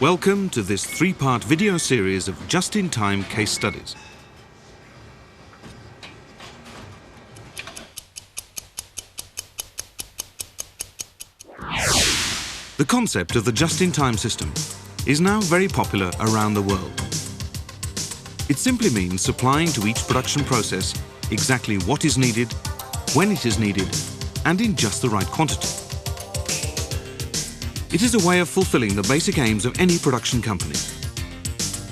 Welcome to this three-part video series of just-in-time case studies. The concept of the just-in-time system is now very popular around the world. It simply means supplying to each production process exactly what is needed, when it is needed, and in just the right quantity. It is a way of fulfilling the basic aims of any production company: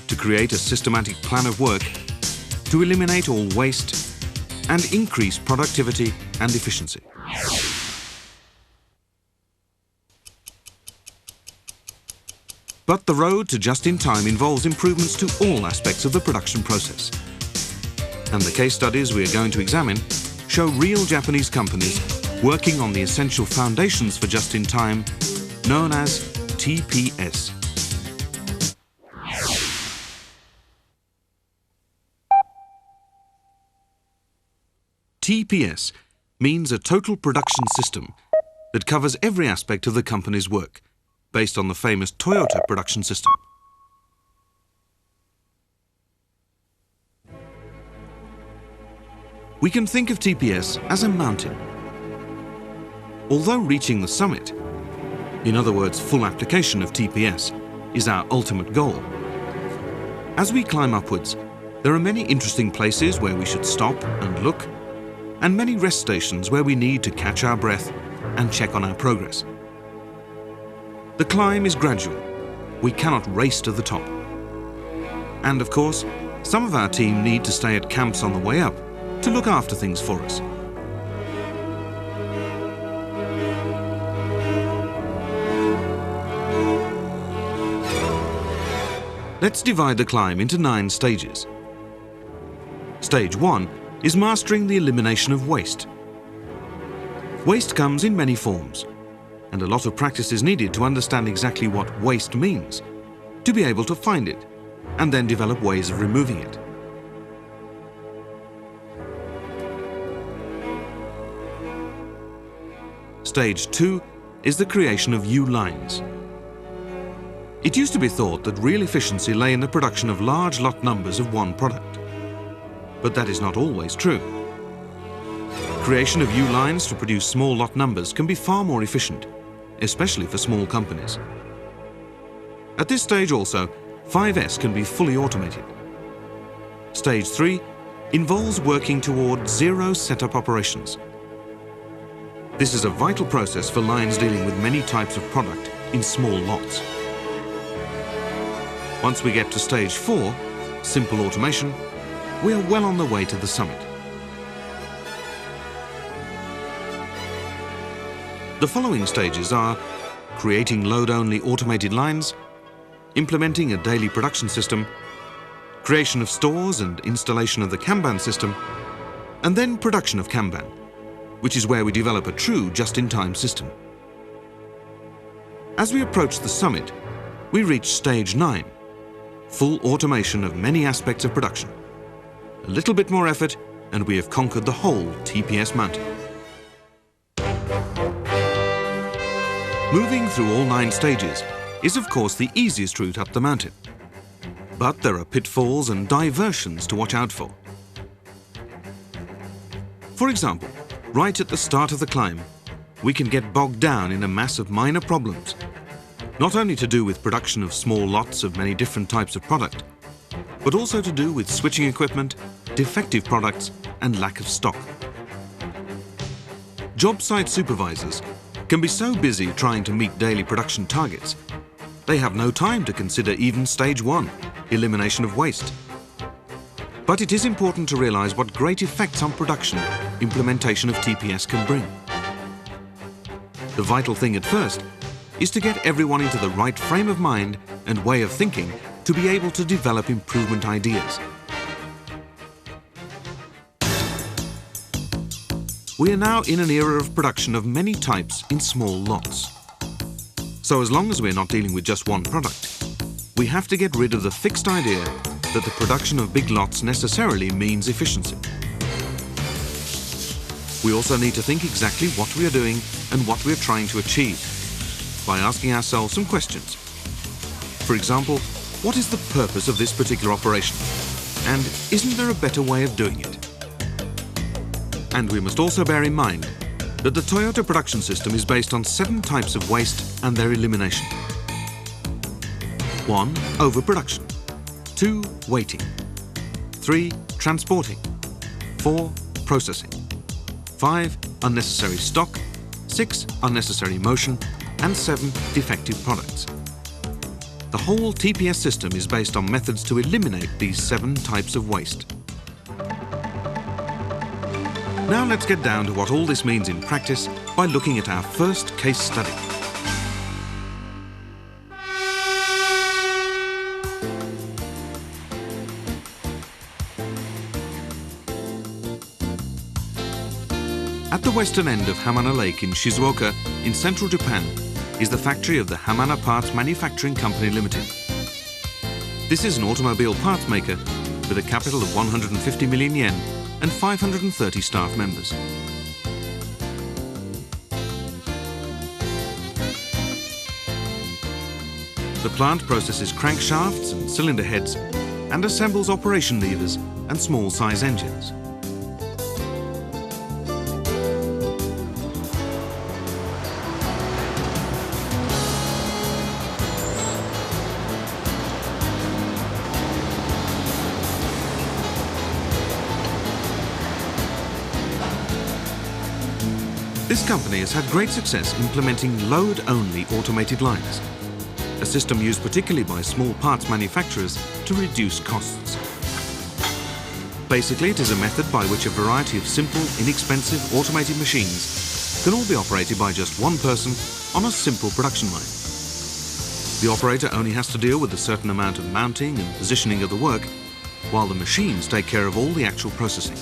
to create a systematic plan of work, to eliminate all waste, and increase productivity and efficiency. But the road to just-in-time involves improvements to all aspects of the production process. And the case studies we are going to examine show real Japanese companies working on the essential foundations for just-in-time, known as TPS. TPS means a total production system that covers every aspect of the company's work, based on the famous Toyota production system. We can think of TPS as a mountain. Although reaching the summit, in other words, full application of TPS, is our ultimate goal, as we climb upwards, there are many interesting places where we should stop and look, and many rest stations where we need to catch our breath and check on our progress. The climb is gradual. We cannot race to the top. And of course, some of our team need to stay at camps on the way up to look after things for us. Let's divide the climb into 9 stages. Stage 1 is mastering the elimination of waste. Waste comes in many forms, and a lot of practice is needed to understand exactly what waste means, to be able to find it, and then develop ways of removing it. Stage 2 is the creation of U-lines. It used to be thought that real efficiency lay in the production of large lot numbers of one product. But that is not always true. Creation of U-lines to produce small lot numbers can be far more efficient, especially for small companies. At this stage also, 5S can be fully automated. Stage 3 involves working toward zero setup operations. This is a vital process for lines dealing with many types of product in small lots. Once we get to stage 4, simple automation, we are well on the way to the summit. The following stages are creating load-only automated lines, implementing a daily production system, creation of stores and installation of the Kanban system, and then production of Kanban, which is where we develop a true just-in-time system. As we approach the summit, we reach stage 9, full automation of many aspects of production. A little bit more effort, and we have conquered the whole TPS mountain. Moving through all 9 stages is of course the easiest route up the mountain. But there are pitfalls and diversions to watch out for. For example, right at the start of the climb, we can get bogged down in a mass of minor problems, not only to do with production of small lots of many different types of product, but also to do with switching equipment, defective products, and lack of stock. Job site supervisors can be so busy trying to meet daily production targets, they have no time to consider even stage 1, elimination of waste. But it is important to realize what great effects on production implementation of TPS can bring. The vital thing at first is to get everyone into the right frame of mind and way of thinking to be able to develop improvement ideas. We are now in an era of production of many types in small lots. So as long as we're not dealing with just one product, we have to get rid of the fixed idea that the production of big lots necessarily means efficiency. We also need to think exactly what we are doing and what we are trying to achieve by asking ourselves some questions. For example, what is the purpose of this particular operation? And isn't there a better way of doing it? And we must also bear in mind that the Toyota production system is based on 7 types of waste and their elimination. 1. Overproduction. 2. Waiting. 3. Transporting. 4. Processing. 5. Unnecessary stock. 6. Unnecessary motion. And 7. Defective products. The whole TPS system is based on methods to eliminate these 7 types of waste. Now let's get down to what all this means in practice by looking at our first case study. At the western end of Hamana Lake in Shizuoka, in central Japan, is the factory of the Hamana Parts Manufacturing Company Limited. This is an automobile parts maker with a capital of 150 million yen and 530 staff members. The plant processes crankshafts and cylinder heads and assembles operation levers and small size engines. This company has had great success implementing load-only automated lines, a system used particularly by small parts manufacturers to reduce costs. Basically, it is a method by which a variety of simple, inexpensive automated machines can all be operated by just one person on a simple production line. The operator only has to deal with a certain amount of mounting and positioning of the work, while the machines take care of all the actual processing.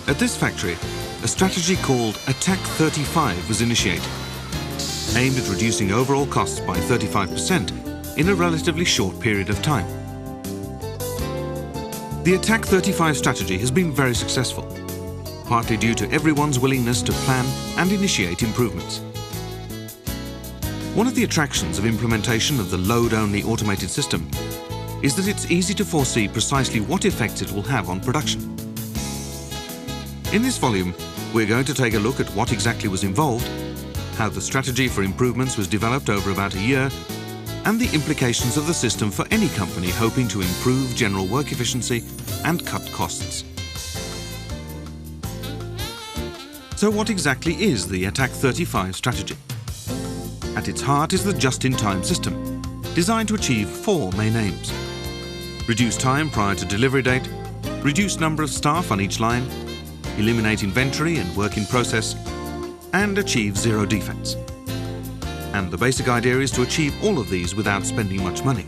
At this factory, a strategy called Attack 35 was initiated, aimed at reducing overall costs by 35% in a relatively short period of time. The Attack 35 strategy has been very successful, partly due to everyone's willingness to plan and initiate improvements. One of the attractions of implementation of the load-only automated system is that it's easy to foresee precisely what effects it will have on production. In this volume, we're going to take a look at what exactly was involved, how the strategy for improvements was developed over about a year, and the implications of the system for any company hoping to improve general work efficiency and cut costs. So what exactly is the Attack 35 strategy? At its heart is the just-in-time system, designed to achieve 4 main aims: reduce time prior to delivery date, reduce number of staff on each line, eliminate inventory and work in process, and achieve 0 defects. And the basic idea is to achieve all of these without spending much money.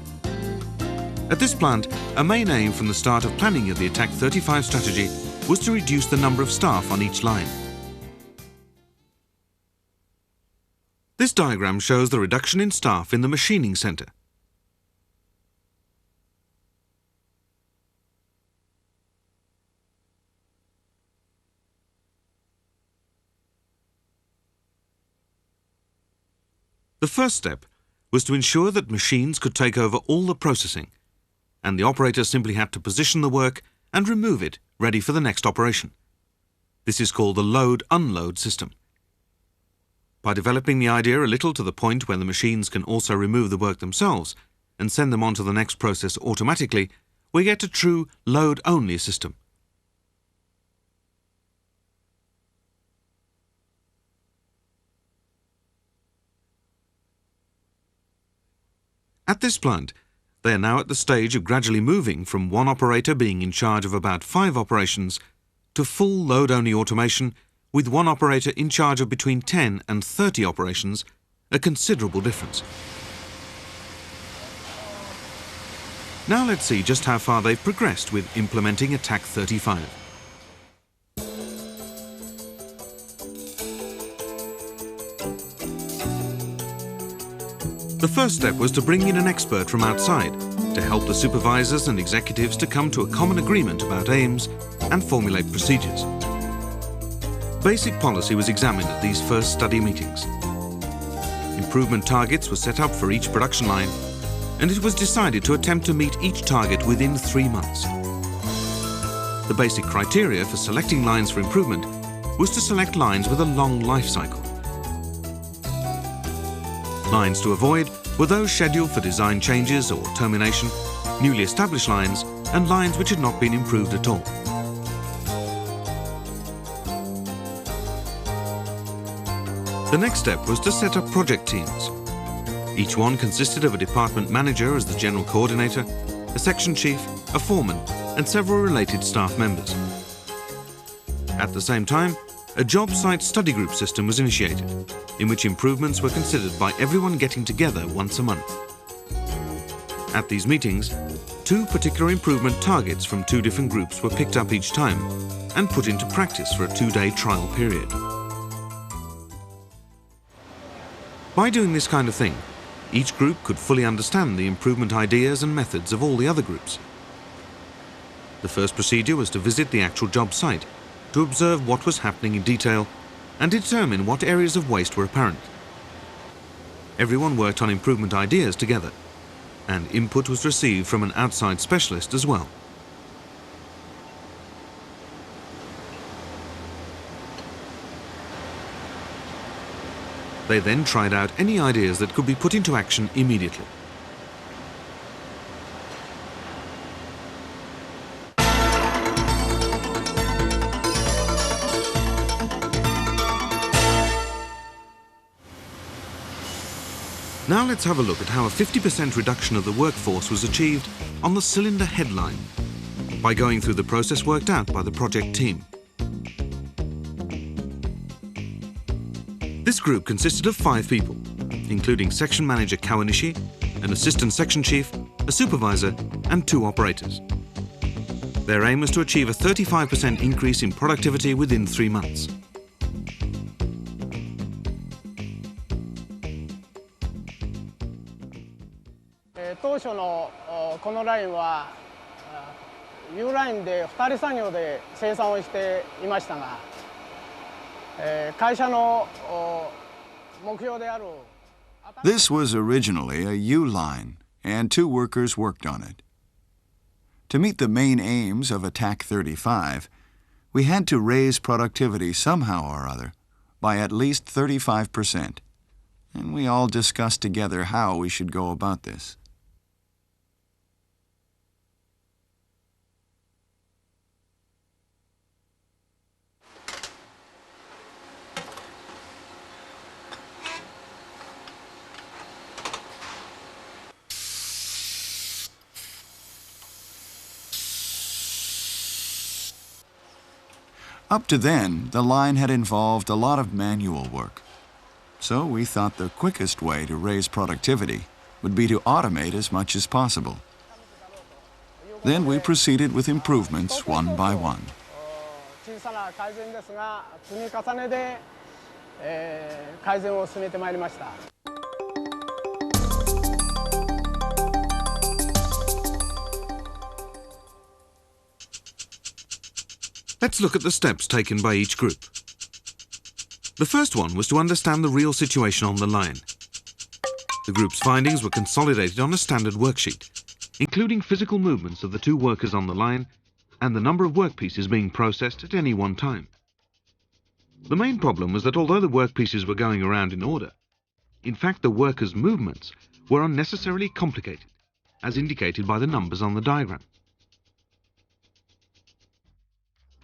At this plant, a main aim from the start of planning of the Attack 35 strategy was to reduce the number of staff on each line. This diagram shows the reduction in staff in the machining center. The first step was to ensure that machines could take over all the processing, and the operator simply had to position the work and remove it, ready for the next operation. This is called the load-unload system. By developing the idea a little to the point where the machines can also remove the work themselves and send them on to the next process automatically, we get a true load-only system. At this plant, they are now at the stage of gradually moving from one operator being in charge of about 5 operations to full load-only automation with one operator in charge of between 10 and 30 operations, a considerable difference. Now let's see just how far they've progressed with implementing Attack 35. The first step was to bring in an expert from outside to help the supervisors and executives to come to a common agreement about aims and formulate procedures. Basic policy was examined at these first study meetings. Improvement targets were set up for each production line, and it was decided to attempt to meet each target within 3 months. The basic criteria for selecting lines for improvement was to select lines with a long life cycle. Lines to avoid were those scheduled for design changes or termination, newly established lines, and lines which had not been improved at all. The next step was to set up project teams. Each one consisted of a department manager as the general coordinator, a section chief, a foreman, and several related staff members. At the same time, a job site study group system was initiated, in which improvements were considered by everyone getting together once a month. At these meetings, 2 particular improvement targets from 2 different groups were picked up each time and put into practice for a 2-day trial period. By doing this kind of thing, each group could fully understand the improvement ideas and methods of all the other groups. The first procedure was to visit the actual job site, to observe what was happening in detail and determine what areas of waste were apparent. Everyone worked on improvement ideas together, and input was received from an outside specialist as well. They then tried out any ideas that could be put into action immediately. Now let's have a look at how a 50% reduction of the workforce was achieved on the cylinder headline by going through the process worked out by the project team. This group consisted of 5 people, including section manager Kawanishi, an assistant section chief, a supervisor, and 2 operators. Their aim was to achieve a 35% increase in productivity within 3 months. U ラインで2人作業で生産をしていましたが、会社の目標である This was originally a U line, and 2 workers worked on it. To meet the main aims of Attack 35, we had to raise productivity somehow or other by at least 35%, and we all discussed together how we should go about this. Up to then, the line had involved a lot of manual work. So we thought the quickest way to raise productivity would be to automate as much as possible. Then we proceeded with improvements one by one. Let's look at the steps taken by each group. The first one was to understand the real situation on the line. The group's findings were consolidated on a standard worksheet, including physical movements of the 2 workers on the line and the number of workpieces being processed at any one time. The main problem was that although the workpieces were going around in order, in fact the workers' movements were unnecessarily complicated, as indicated by the numbers on the diagram.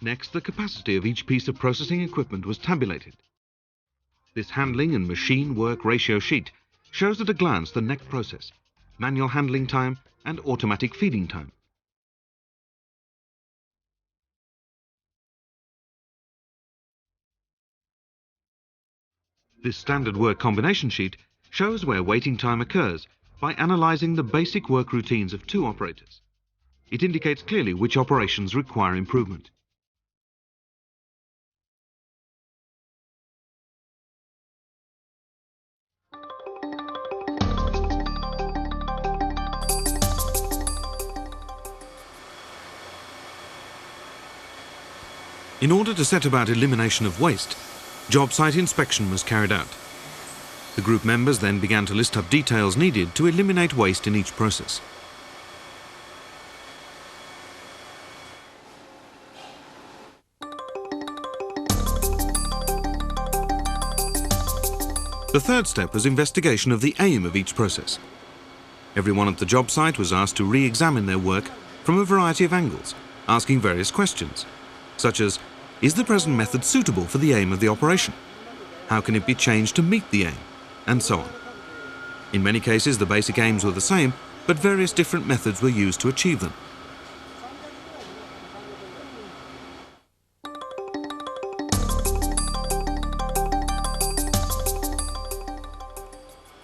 Next, the capacity of each piece of processing equipment was tabulated. This handling and machine work ratio sheet shows at a glance the neck process, manual handling time, and automatic feeding time. This standard work combination sheet shows where waiting time occurs by analyzing the basic work routines of 2 operators. It indicates clearly which operations require improvement. In order to set about elimination of waste, job site inspection was carried out. The group members then began to list up details needed to eliminate waste in each process. The third step was investigation of the aim of each process. Everyone at the job site was asked to re-examine their work from a variety of angles, asking various questions, such as, is the present method suitable for the aim of the operation? How can it be changed to meet the aim? And so on. In many cases, the basic aims were the same, but various different methods were used to achieve them.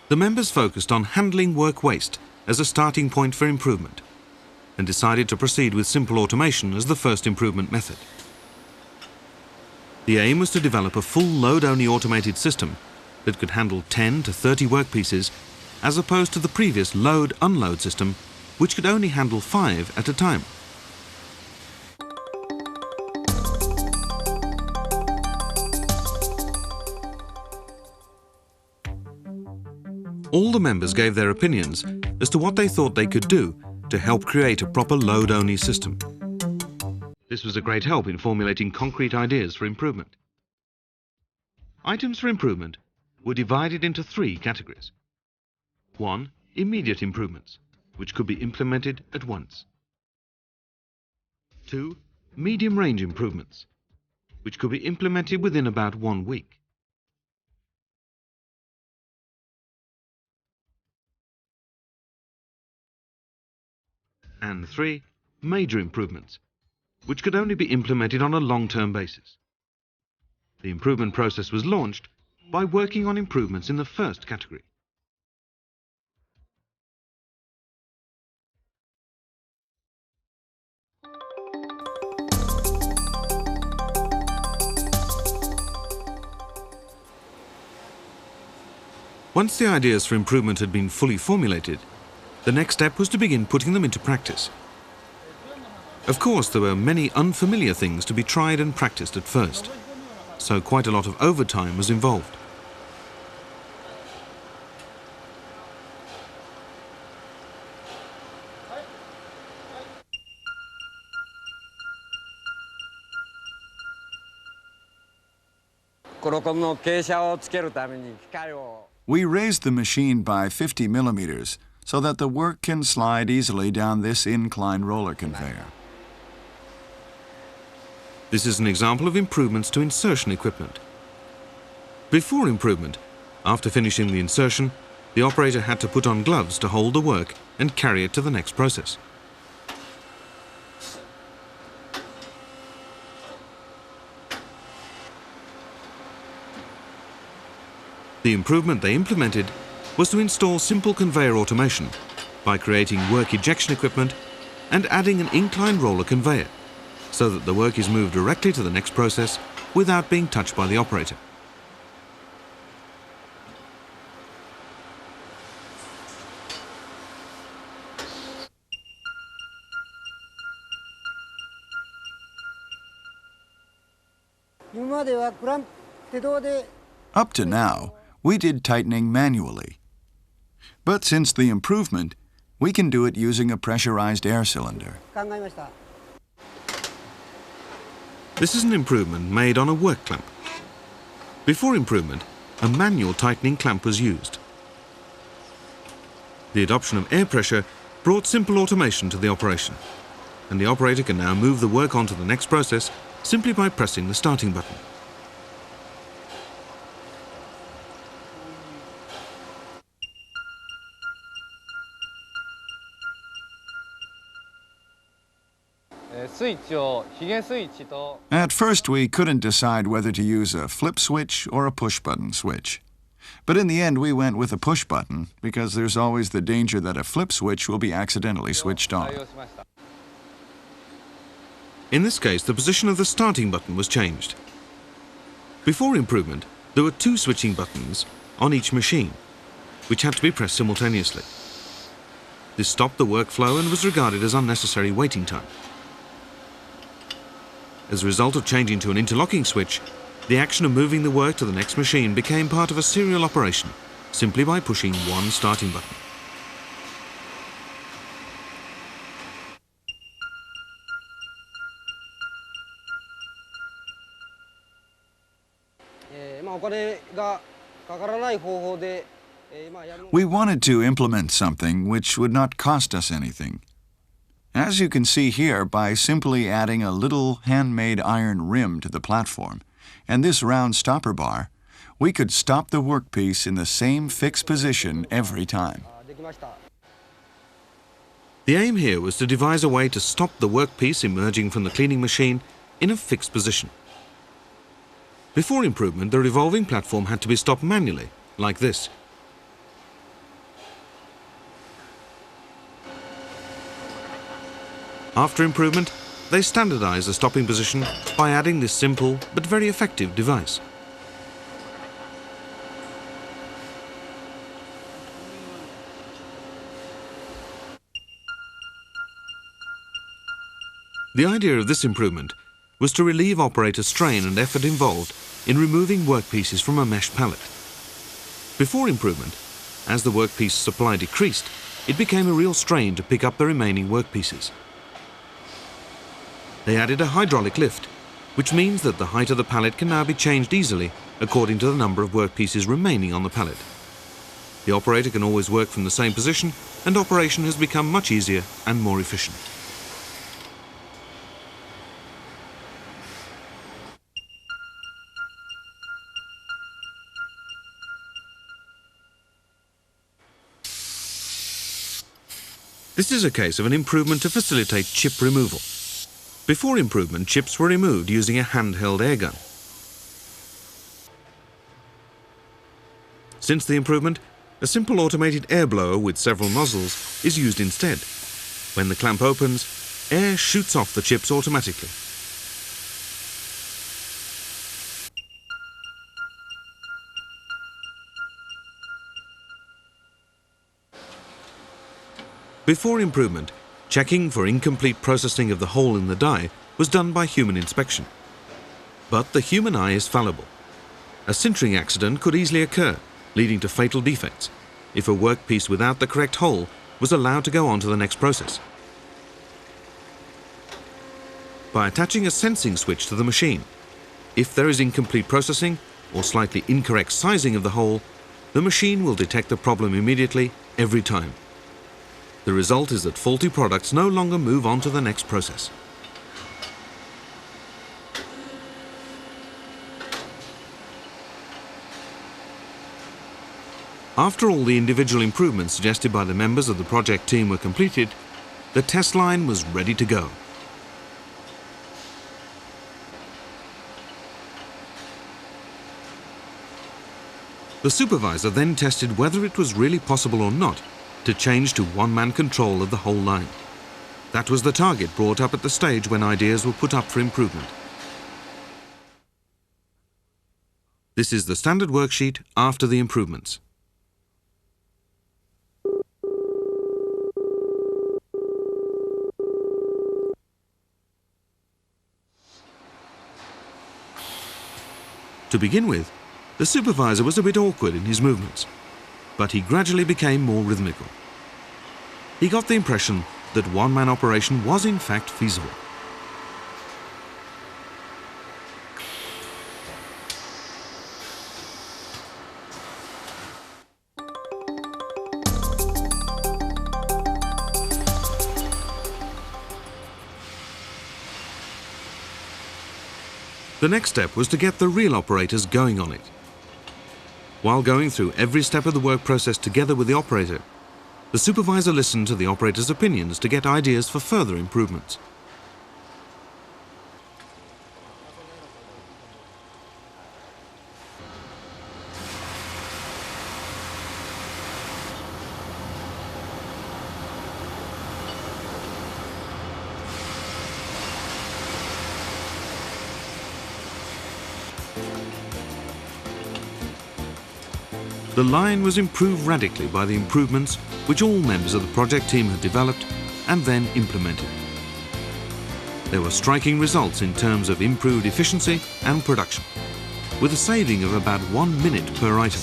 The members focused on handling work waste as a starting point for improvement and decided to proceed with simple automation as the first improvement method. The aim was to develop a full load-only automated system that could handle 10 to 30 workpieces as opposed to the previous load-unload system which could only handle 5 at a time. All the members gave their opinions as to what they thought they could do to help create a proper load-only system. This was a great help in formulating concrete ideas for improvement. Items for improvement were divided into 3 categories. 1. Immediate improvements, which could be implemented at once. 2. Medium-range improvements, which could be implemented within about 1 week. And 3. Major improvements, which could only be implemented on a long-term basis. The improvement process was launched by working on improvements in the first category. Once the ideas for improvement had been fully formulated, the next step was to begin putting them into practice. Of course, there were many unfamiliar things to be tried and practiced at first, so quite a lot of overtime was involved. We raised the machine by 50 millimeters so that the work can slide easily down this incline roller conveyor. This is an example of improvements to insertion equipment. Before improvement, after finishing the insertion, the operator had to put on gloves to hold the work and carry it to the next process. The improvement they implemented was to install simple conveyor automation by creating work ejection equipment and adding an incline roller conveyor so that the work is moved directly to the next process without being touched by the operator. Up to now, we did tightening manually. But since the improvement, we can do it using a pressurized air cylinder. This is an improvement made on a work clamp. Before improvement, a manual tightening clamp was used. The adoption of air pressure brought simple automation to the operation, and the operator can now move the work onto the next process simply by pressing the starting button. At first, we couldn't decide whether to use a flip switch or a push-button switch. But in the end, we went with a push-button because there's always the danger that a flip switch will be accidentally switched on. In this case, the position of the starting button was changed. Before improvement, there were 2 switching buttons on each machine, which had to be pressed simultaneously. This stopped the workflow and was regarded as unnecessary waiting time. As a result of changing to an interlocking switch, the action of moving the work to the next machine became part of a serial operation, simply by pushing one starting button. We wanted to implement something which would not cost us anything. As you can see here, by simply adding a little handmade iron rim to the platform and this round stopper bar, we could stop the workpiece in the same fixed position every time. The aim here was to devise a way to stop the workpiece emerging from the cleaning machine in a fixed position. Before improvement, the revolving platform had to be stopped manually, like this. After improvement, they standardized the stopping position by adding this simple but very effective device. The idea of this improvement was to relieve operator strain and effort involved in removing workpieces from a mesh pallet. Before improvement, as the workpiece supply decreased, it became a real strain to pick up the remaining workpieces. They added a hydraulic lift, which means that the height of the pallet can now be changed easily according to the number of workpieces remaining on the pallet. The operator can always work from the same position, and operation has become much easier and more efficient. This is a case of an improvement to facilitate chip removal. Before improvement, chips were removed using a handheld air gun. Since the improvement, a simple automated air blower with several nozzles is used instead. When the clamp opens, air shoots off the chips automatically. Before improvement, checking for incomplete processing of the hole in the die was done by human inspection. But the human eye is fallible. A sintering accident could easily occur, leading to fatal defects, if a workpiece without the correct hole was allowed to go on to the next process. By attaching a sensing switch to the machine, if there is incomplete processing or slightly incorrect sizing of the hole, the machine will detect the problem immediately every time. The result is that faulty products no longer move on to the next process. After all the individual improvements suggested by the members of the project team were completed, the test line was ready to go. The supervisor then tested whether it was really possible or not to change to one-man control of the whole line. That was the target brought up at the stage when ideas were put up for improvement. This is the standard worksheet after the improvements. To begin with, the supervisor was a bit awkward in his movements, but he gradually became more rhythmical. He got the impression that one-man operation was in fact feasible. The next step was to get the real operators going on it. While going through every step of the work process together with the operator, the supervisor listened to the operator's opinions to get ideas for further improvements. The line was improved radically by the improvements which all members of the project team had developed and then implemented. There were striking results in terms of improved efficiency and production, with a saving of about 1 minute per item.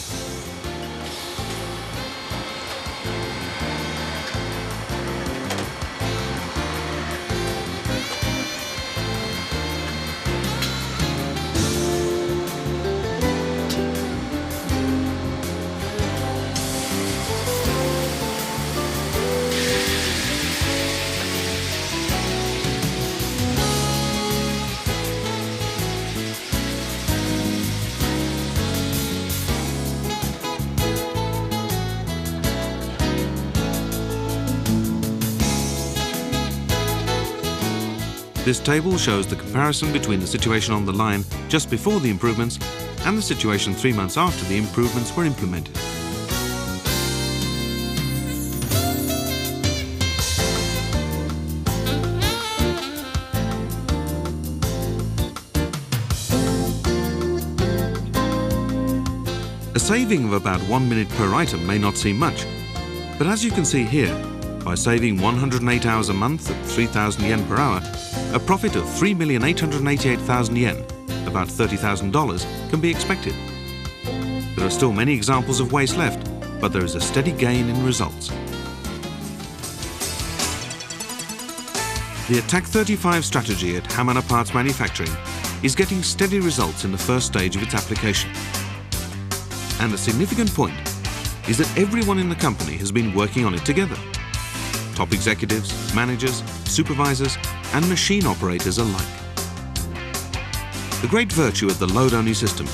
This table shows the comparison between the situation on the line just before the improvements and the situation 3 months after the improvements were implemented. A saving of about 1 minute per item may not seem much, but as you can see here, by saving 108 hours a month at 3,000 yen per hour, a profit of 3,888,000 yen, about $30,000, can be expected. There are still many examples of waste left, but there is a steady gain in results. The Attack 35 strategy at Hamana Parts Manufacturing is getting steady results in the first stage of its application. And a significant point is that everyone in the company has been working on it together. Top executives, managers, supervisors, and machine operators alike. The great virtue of the load-only system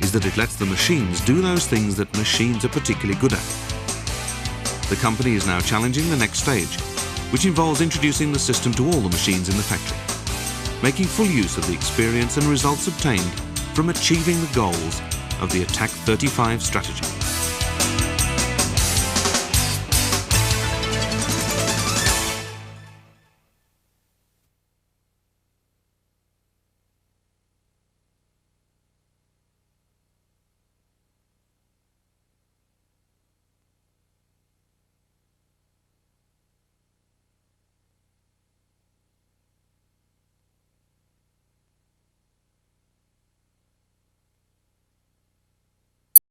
is that it lets the machines do those things that machines are particularly good at. The company is now challenging the next stage, which involves introducing the system to all the machines in the factory, making full use of the experience and results obtained from achieving the goals of the Attack 35 strategy.